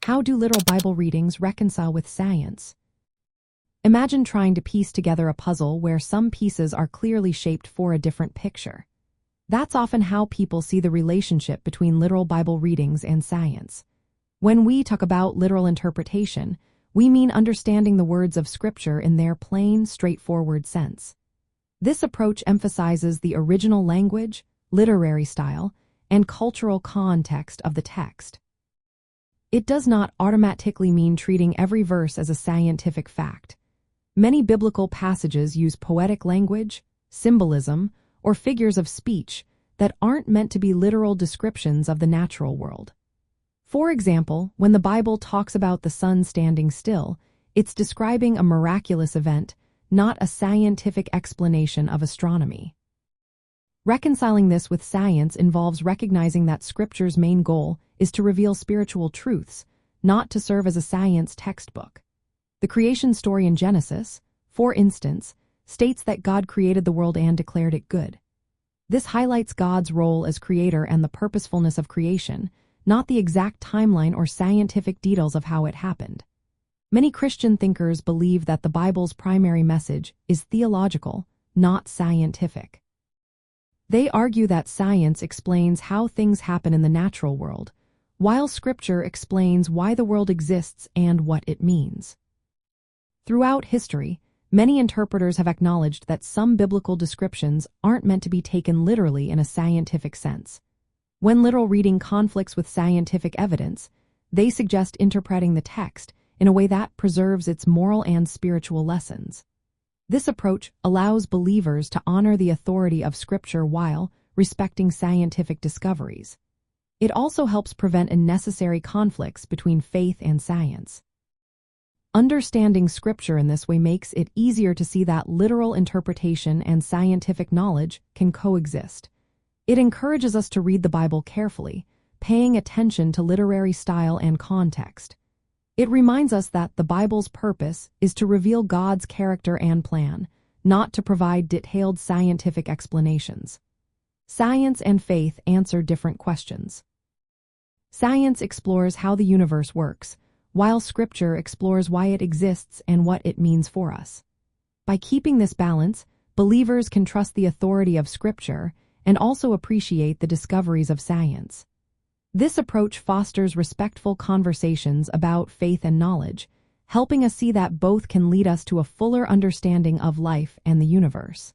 How do literal Bible readings reconcile with science? Imagine trying to piece together a puzzle where some pieces are clearly shaped for a different picture. That's often how people see the relationship between literal Bible readings and science. When we talk about literal interpretation, we mean understanding the words of Scripture in their plain, straightforward sense. This approach emphasizes the original language, literary style, and cultural context of the text. It does not automatically mean treating every verse as a scientific fact. Many biblical passages use poetic language, symbolism, or figures of speech that aren't meant to be literal descriptions of the natural world. For example, when the Bible talks about the sun standing still, it's describing a miraculous event, not a scientific explanation of astronomy. Reconciling this with science involves recognizing that Scripture's main goal is to reveal spiritual truths, not to serve as a science textbook. The creation story in Genesis, for instance, states that God created the world and declared it good. This highlights God's role as creator and the purposefulness of creation, not the exact timeline or scientific details of how it happened. Many Christian thinkers believe that the Bible's primary message is theological, not scientific. They argue that science explains how things happen in the natural world, while Scripture explains why the world exists and what it means. Throughout history, many interpreters have acknowledged that some biblical descriptions aren't meant to be taken literally in a scientific sense. When literal reading conflicts with scientific evidence, they suggest interpreting the text in a way that preserves its moral and spiritual lessons. This approach allows believers to honor the authority of Scripture while respecting scientific discoveries. It also helps prevent unnecessary conflicts between faith and science. Understanding Scripture in this way makes it easier to see that literal interpretation and scientific knowledge can coexist. It encourages us to read the Bible carefully, paying attention to literary style and context. It reminds us that the Bible's purpose is to reveal God's character and plan, not to provide detailed scientific explanations. Science and faith answer different questions. Science explores how the universe works, while Scripture explores why it exists and what it means for us. By keeping this balance, believers can trust the authority of Scripture and also appreciate the discoveries of science. This approach fosters respectful conversations about faith and knowledge, helping us see that both can lead us to a fuller understanding of life and the universe.